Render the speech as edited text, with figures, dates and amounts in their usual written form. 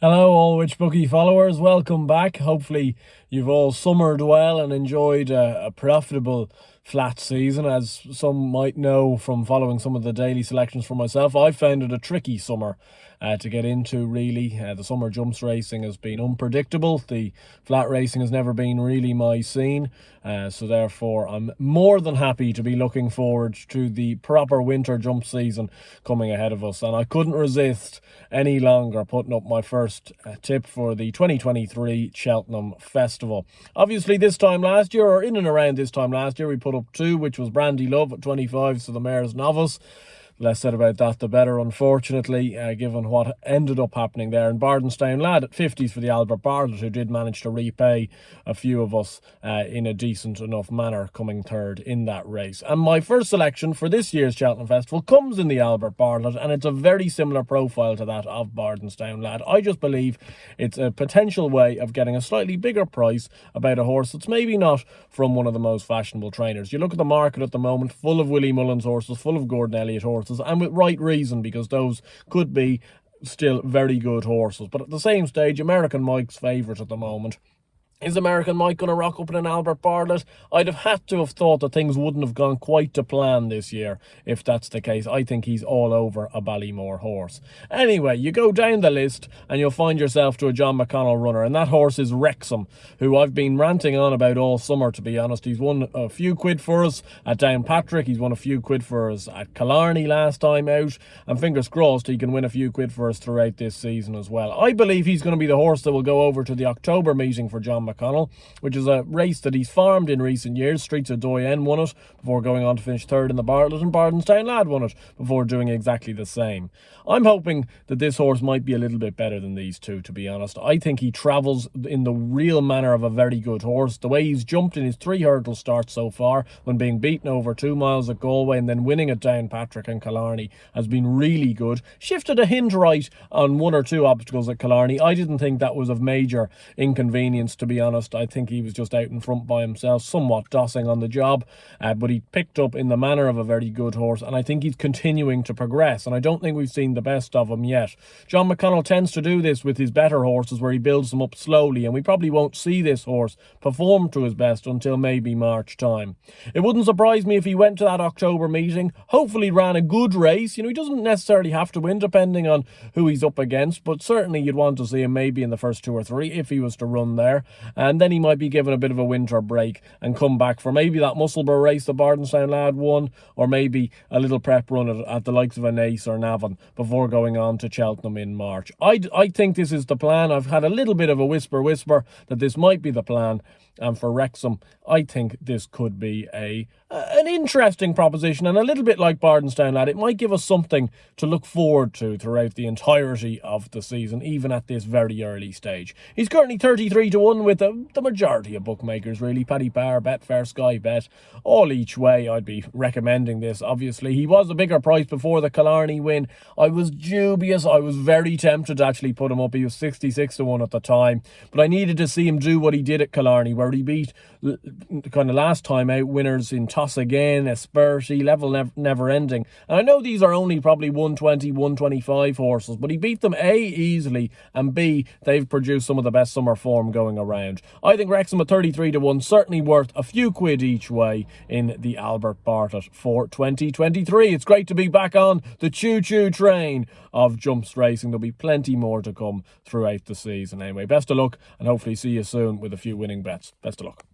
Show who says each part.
Speaker 1: Hello, all Witchbookie followers. Welcome back. Hopefully, you've all summered well and enjoyed a profitable flat season. As some might know from following some of the daily selections for myself, I found it a tricky summer to get into, really. The summer jumps racing has been unpredictable. The flat racing has never been really my scene. So therefore, I'm more than happy to be looking forward to the proper winter jump season coming ahead of us. And I couldn't resist any longer putting up my first tip for the 2023 Cheltenham Festival. Obviously, this time last year, or in and around this time last year, we put up two, which was Brandy Love at 25, so the Mayor's Novice. Less said about that, the better, unfortunately, given what ended up happening there. And Bardenstown Lad at 50s for the Albert Bartlett, who did manage to repay a few of us in a decent enough manner, coming third in that race. And my first selection for this year's Cheltenham Festival comes in the Albert Bartlett, and it's a very similar profile to that of Bardenstown Lad. I just believe it's a potential way of getting a slightly bigger price about a horse that's maybe not from one of the most fashionable trainers. You look at the market at the moment, full of Willie Mullins horses, full of Gordon Elliott horses, and with right reason, because those could be still very good horses. But at the same stage, American Mike's favourite at the moment. Is American Mike going to rock up in an Albert Bartlett? I'd have had to have thought that things wouldn't have gone quite to plan this year, if that's the case. I think he's all over a Ballymore horse. Anyway, you go down the list and you'll find yourself to a John McConnell runner, and that horse is Wrexham, who I've been ranting on about all summer, to be honest. He's won a few quid for us at Downpatrick, he's won a few quid for us at Killarney last time out, and fingers crossed he can win a few quid for us throughout this season as well. I believe he's going to be the horse that will go over to the October meeting for John McConnell, which is a race that he's farmed in recent years. Streets of Doyen won it before going on to finish third in the Bartlett, and Bardenstown Lad won it before doing exactly the same. I'm hoping that this horse might be a little bit better than these two, to be honest. I think he travels in the real manner of a very good horse. The way he's jumped in his 3 hurdle starts so far, when being beaten over 2 miles at Galway and then winning at Downpatrick and Killarney, has been really good. Shifted a hint right on 1 or 2 obstacles at Killarney. I didn't think that was of major inconvenience, to be honest. I think he was just out in front by himself, somewhat dossing on the job, but he picked up in the manner of a very good horse, and I think he's continuing to progress, and I don't think we've seen the best of him yet. John McConnell tends to do this with his better horses, where he builds them up slowly, and we probably won't see this horse perform to his best until maybe March time. It wouldn't surprise me if he went to that October meeting, hopefully ran a good race. You know, he doesn't necessarily have to win depending on who he's up against, but certainly you'd want to see him maybe in the first 2 or 3 if he was to run there, and then he might be given a bit of a winter break and come back for maybe that Musselburgh race the Bardenstown Lad won, or maybe a little prep run at the likes of a Nace or Navan before going on to Cheltenham in March. I think this is the plan. I've had a little bit of a whisper that this might be the plan, and for Wrexham, I think this could be an interesting proposition, and a little bit like Bardenstown Lad, it might give us something to look forward to throughout the entirety of the season, even at this very early stage. He's currently 33 to 1 with the majority of bookmakers, really. Paddy Power, Betfair, Sky Bet, all each way. I'd be recommending this, obviously. He was a bigger price before the Killarney win. I was dubious. I was very tempted to actually put him up. He was 66 to 1 at the time, but I needed to see him do what he did at Killarney, where he beat kind of last time out winners in Toss Again, Esperti, Level Never Ending. And I know these are only probably 120, 125 horses, but he beat them A, easily, and B, they've produced some of the best summer form going around. I think Wrexham at 33 to 1 certainly worth a few quid each way in the Albert Bartlett for 2023. It's great to be back on the choo-choo train of jumps racing. There'll be plenty more to come throughout the season. Anyway, best of luck, and hopefully see you soon with a few winning bets. Best of luck.